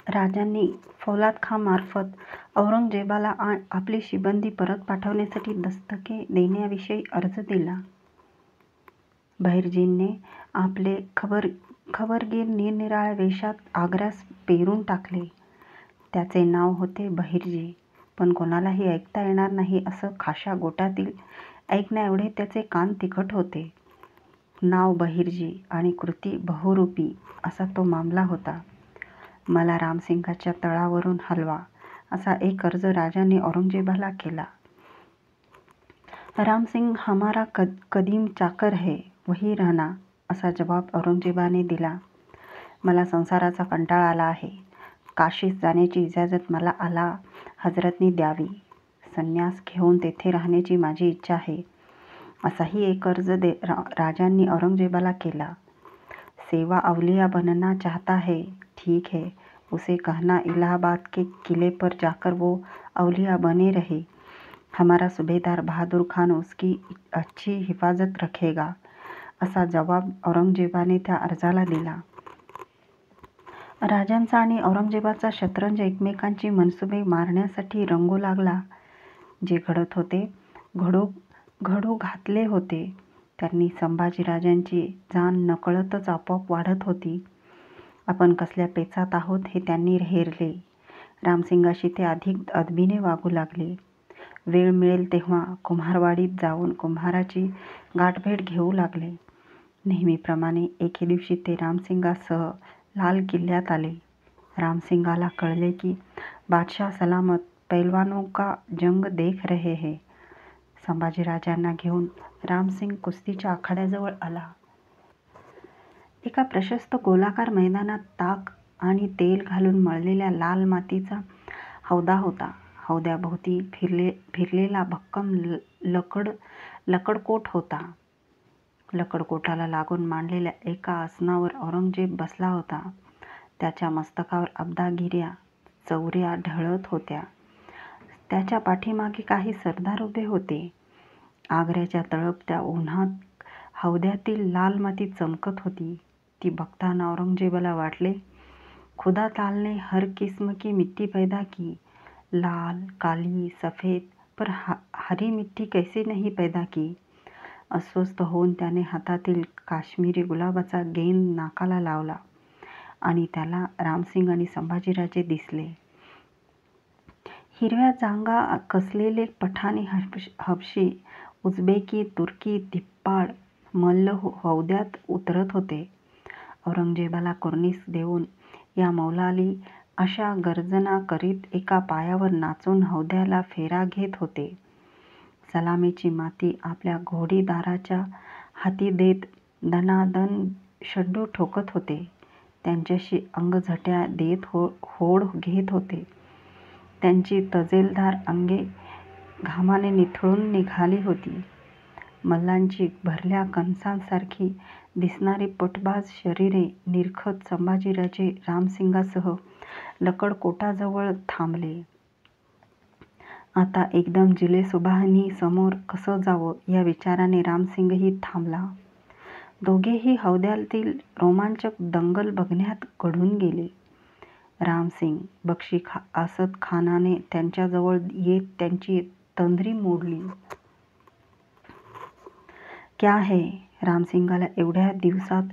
राजांनी फौलाद खान मार्फत औरंगजेबाला आपली शिबंदी परत पाठवण्यासाठी दस्तके देण्याविषयी अर्ज दिला. बहिर्जीने आपले खबरगीर निरनिराळ्या वेशात आग्र्यास पेरून टाकले. त्याचे नाव होते बहिर्जी, पण कोणालाही ऐकता येणार नाही असं खाशा गोटातील ऐकण्याएवढे त्याचे कान तिखट होते. नाव बहिर्जी आणि कृती बहुरूपी असा तो मामला होता. मला रामसिंगाच्या तळावरून हलवा असा एक अर्ज राजांनी औरंगजेबाला केला. रामसिंग हमारा कदीम चाकर है, वही रहना असा जवाब औरंगजेबाने दिला. मला संसाराचा कंटाळा आला आहे. काशीस जाण्याची इजाजत मला आला हजरतनी द्यावी. संन्यास घेऊन तेथे राहण्याची माझी इच्छा आहे असाही एक अर्ज राजांनी औरंगजेबाला केला. सेवा अवलिया बनना चाहता है, ठीक है, उसे कहना इलाहाबाद के किले पर जाकर वो अवलिया बने रहे. हमारा सुभेदार बहादुर खान उसकी अच्छी हिफाजत रखेगा असा जवाब औरंगजेबाने त्या अर्जाला दिला. राजांचा आणि औरंगजेबाचा शतरंज एकमेकांची मनसुबे मारण्यासाठी रंगू लागला. जे घडत होते घडू घातले होते. त्यांनी संभाजीराजांची जाण नकळतच आपोआप वाढत होती. आपण कसल्या पेचात आहोत हे त्यांनी हेरले. रामसिंगाशी ते अधिक अदबीने वागू लागले. वेळ मिळेल तेव्हा कुम्हारवाडीत जाऊन कुंभाराची गाठभेट घेऊ लागले. नेहमीप्रमाणे एके दिवशी ते रामसिंगासह लाल किल्ल्यात आले. रामसिंगाला कळले की बादशाह सलामत, पैलवानों का जंग देख रहे हैं. संभाजीराजांना घेऊन रामसिंग कुस्तीच्या आखाड्याजवळ आला. एका प्रशस्त गोलाकार मैदानात ताक आणि तेल घालून मळलेल्या लाल मातीचा हौदा होता. हौद्याभोवती फिरलेला भक्कम लकडकोट होता. लकडकोटाला लागून मांडलेल्या एका आसनावर औरंगजेब बसला होता. त्याच्या मस्तकावर अब्दागिऱ्या चौऱ्या ढळत होत्या. त्याच्या पाठीमागे काही सरदार उभे होते. आग्र्याच्या तळपत्या उन्हात हौद्यातील लाल माती चमकत होती. ती बघताना औरंगजेबाला वाटले, खुदा ताल ने हर किस्म की मिट्टी पैदा की, लाल, काली, सफेद, पर हरी मिट्टी कैसे नहीं पैदा की. अस्वस्थ होऊन त्याने हातातील काश्मीरी गुलाबाचा गेंद नाकाला लावला आणि त्याला रामसिंग आणि संभाजीराजे दिसले. हिरव्या जांगा कसलेले पठाणी, हबशी, उझबेकी, तुर्की, धिप्पाड मल्ल हौद्यात उतरत होते. औरंगजेबाला कुर्नीस देऊन या मौलाली अशा गर्जना करीत एका पायावर नाचून हौद्याला फेरा घेत होते. सलामीची माती आपल्या घोडीदाराच्या हाती देत दणादण शड्डू ठोकत होते. त्यांच्याशी अंगझट्या देत होड घेत होते. त्यांची तजेलदार अंगे घामाने निथळून निघाली होती. मल्लांची भरल्या कणसांसारखी दिसणारी पटबाज शरीरे निरखत संभाजीराजे रामसिंगासह लकडकोटाजवळ थांबले. आता एकदम जिलेसुभानी समोर कसं जावं या विचाराने रामसिंगही थांबला. दोघेही हौद्यातील रोमांचक दंगल बघण्यात गढून गेले. रामसिंग बक्षी असद खानाने त्यांच्याजवळ येत त्यांची तंद्री मोडली. क्या है? रामसिंगाला एवढ्या दिवसात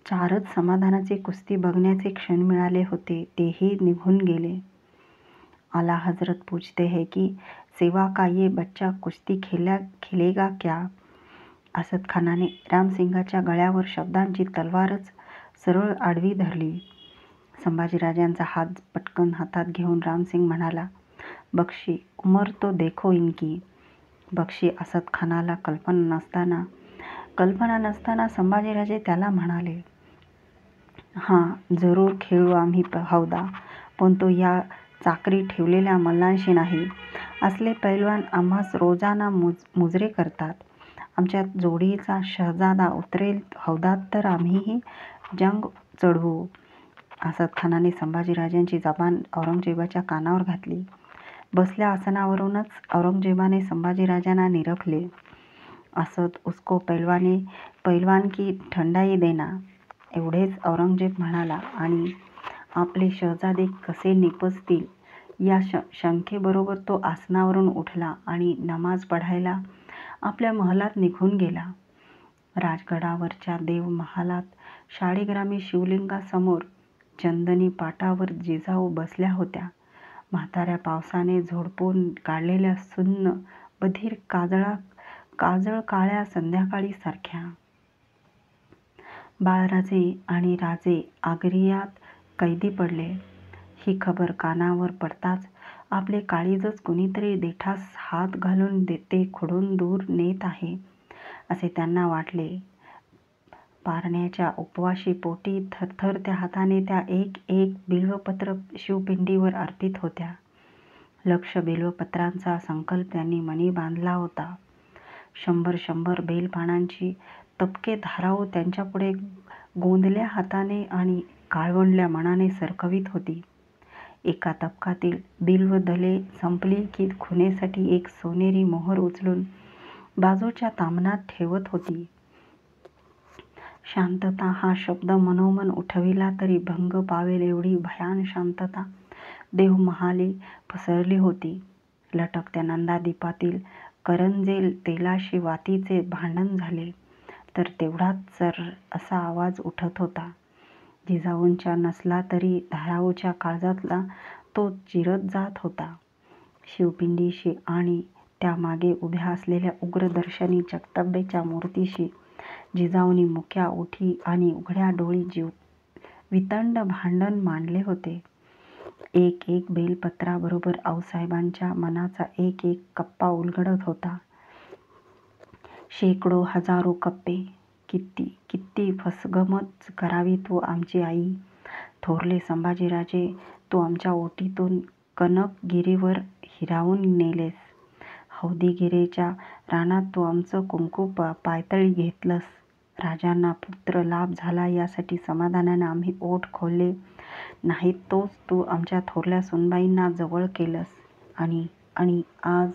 4च समाधानाचे कुस्ती बघण्याचे क्षण मिळाले होते, तेही निघून गेले. आला हजरत पूछते हैं कि सेवा का ये बच्चा कुस्ती खेलेगा क्या? असद खानाने रामसिंगाच्या गळ्यावर शब्दांची तलवारच सरळ आडवी धरली. संभाजीराजांचा हात पटकन हातात घेऊन रामसिंग म्हणाला, बक्षी, उमर तो देखो इनकी. बक्षी असद खानाला कल्पना नसताना संभाजीराजे त्याला म्हणाले, हां, जरूर खेळू आम्ही हौदा, पण तो या चाकरी ठेवलेल्या मल्लांशी नाही. असले पैलवान आम्हास रोजाना मुजरे करतात. आमच्या जोडीचा शहजादा उतरेल हौदात तर आम्हीही जंग चढवू. असद खानाने संभाजीराजांची जबान औरंगजेबाच्या कानावर घातली. बसल्या आसनावरूनच औरंगजेबाने संभाजीराजांना निरखले. असद उसको पैलवान की ठंडाई देना, एवढेच औरंगजेब म्हणाला आणि आपले शहजादे कसे निपजतील या शंकेबरोबर तो आसनावरून उठला आणि नमाज पढायला आपल्या महालात निघून गेला. राजगडावरच्या देव महालात शाळीग्रामी शिवलिंगासमोर चंदनी पाटावर जिजाऊ बसल्या होत्या. म्हाताऱ्या पावसाने झोडपून काढलेल्या सुन्न बधीर काजळ काळ्या संध्याकाळी सारख्या. बाळराजे आणि राजे आग्र्यात कैदी पडले ही खबर कानावर पडताच आपले काळीजच कुणीतरी देठास हात घालून ते खुडून दूर नेत आहे असे त्यांना वाटले. पारण्याच्या उपवाशी पोटी थरथरत्या हाताने त्या एक एक बिल्वपत्र शिवपिंडीवर अर्पित होत्या. लक्ष बिल्वपत्रांचा संकल्प त्यांनी मनी बांधला होता. 100 बेलपानांची तपके धाराऊ त्यांच्यापुढे गोंदल्या हाताने आणि काळवंडल्या मनाने सरकवीत होती. एका तपकातील बिल्वदले संपली की खुणेसाठी एक सोनेरी मोहर उचलून बाजूच्या तामणात ठेवत होती. शांतता हा शब्द मनोमन उठविला तरी भंग पावेल एवढी भयान शांतता देवमहाली पसरली होती. लटकत्या नंदादीपातील करंजेल तेलाशी वातीचे भांडण झाले तर तेवढाच चर असा आवाज उठत होता. जिजाऊंच्या नसला तरी धाराऊच्या काळजातला तो चिरत जात होता. शिवपिंडीशी आणि त्यामागे उभ्या असलेल्या उग्रदर्शनी जगदंबेच्या मूर्तीशी जिजाऊंनी मुक्या ओठी आणि उघड्या डोळी वितंड भांडण मांडले होते. एक एक बेलपत्राबरोबर आऊसाहेबांच्या मनाचा एक एक कप्पा उलगडत होता. शेकडो हजारो कप्पे. किती किती फसगमत करावी तू आमची आई. थोरले संभाजीराजे, तू आमच्या ओटीतून कनकगिरीवर हिरावून नेलेस. हौदीगिरीच्या रानात तू आमचं कुंकू पायतळी घेतलंस. राजांना पुत्र लाभ झाला यासाठी समाधानाने आम्ही ओठ खोलले नाहीत तोच तू आमच्या थोरल्या सुनबाईंना जवळ केलंस. आणि आज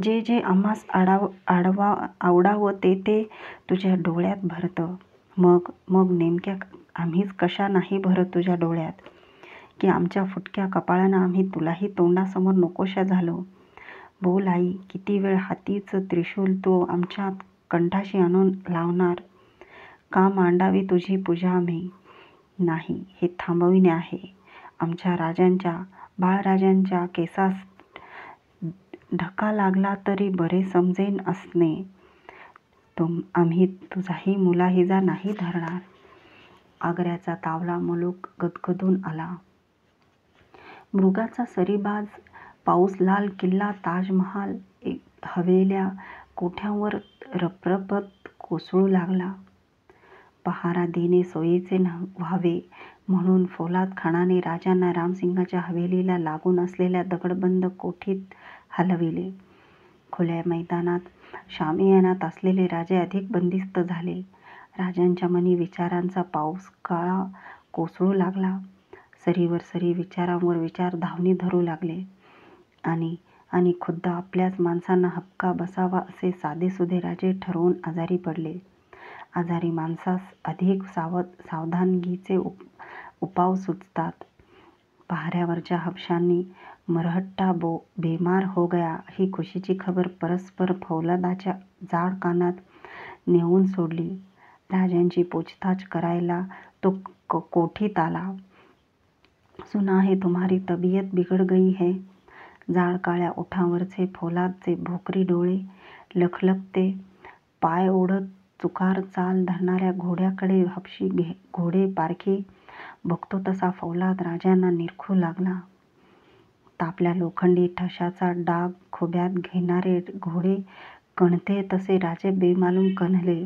जे जे आम्हास आवडावं ते तुझ्या डोळ्यात भरतं. मग नेमक्या आम्हीच कशा नाही भरत तुझ्या डोळ्यात, की आमच्या फुटक्या कपाळानं आम्ही तुलाही तोंडासमोर नकोशा झालो. बोल आई, किती वेळ हातीचं त्रिशूल तू आमच्या कंठाशी आणून लावणार. का मांडावी तुझी पूजा आम्ही. नाही, हे थांबविणे आहे. आमच्या राजांच्या बाळराजांच्या केसास ढका लागला तरी बरे समजेन असणे. आम्ही तुझाही मुलाहिजा नाही धरणार. आग्र्याचा तावला मुलूक गदगदून आला. मृगाचा सरीबाज पाऊस लाल किल्ला ताजमहाल हवेल्या कोठ्यांवर रपरपत कोसळू लागला. पहारा देणे सोयीचे व्हावे म्हणून फौलाद खानाने राजांना रामसिंगाच्या हवेलीला लागून असलेल्या दगडबंद कोठीत हलविले. खुल्या मैदानात शामियानात असलेले राजे अधिक बंदिस्त झाले. राजांच्या मनी विचारांचा पाऊस काळा कोसळू लागला. सरीवर सरी, विचारांवर विचार धावणी धरू लागले. आणि खुद्द आपल्याच माणसांना हपका बसावा असे साधेसुधे राजे ठरवून आजारी पडले. आजारी माणसास अधिक सावधानगीचे उपाव सुचतात. पहाऱ्यावरच्या हबशांनी मरहट्टा बेमार हो गया ही खुशीची खबर परस्पर फौलादाच्या जाड कानात नेऊन सोडली. राजांची पूछताछ करायला तो कोठीत आला. सुना है, तुम्हारी तबीयत बिगड़ गई है. जाड काळ्या ओठांवरचे फौलादचे भोकरी डोळे लखलखते. पाय ओढत चुकार चाल धरणाऱ्या घोड्याकडे हबशी घोडे पारखी बघतो तसा फौलाद राजांना निरखू लागला. तापल्या लोखंडी ठशाचा डाग खोब्यात घेणारे घोडे कणते तसे राजे बेमालूम कणले.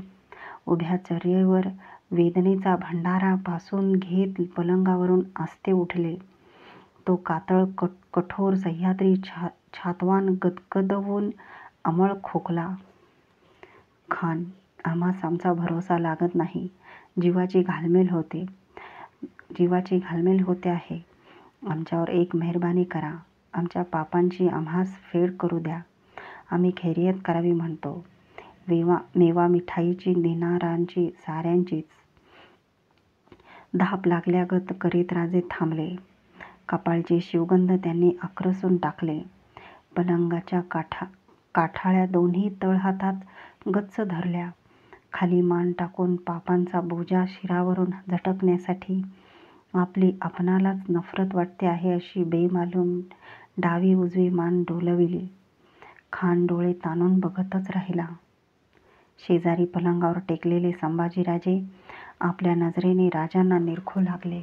उभ्या चर्येवर वेदनेचा भंडारा पासून घेत पलंगावरून आस्ते उठले. तो कातळ कठोर सह्याद्री छातवान गदगदवून अंमळ खोकला. खान, आम्हास आमचा भरोसा लागत नाही. जीवाची घालमेल होते आहे. आमच्यावर एक मेहरबानी करा. आमच्या पापांची आम्हास फेड करू द्या. आम्ही खैरियत करावी म्हणतो. मेवा मिठाईची देणारांची साऱ्यांचीच. धाप लागल्यागत करीत राजे थांबले. कपाळचे शिवगंध त्यांनी आक्रसून टाकले. पलंगाच्या काठाळ्या दोन्ही तळहातात गच्च धरल्या. खाली मान टाकून पापांचा बोजा शिरावरून झटकण्यासाठी आपली आपणालाच नफरत वाटते आहे अशी बेमालूम डावी उजवी मान डोलविली. खान डोळे ताणून बघतच राहिला. शेजारी पलंगावर टेकलेले संभाजीराजे आपल्या नजरेने राजांना निरखू लागले.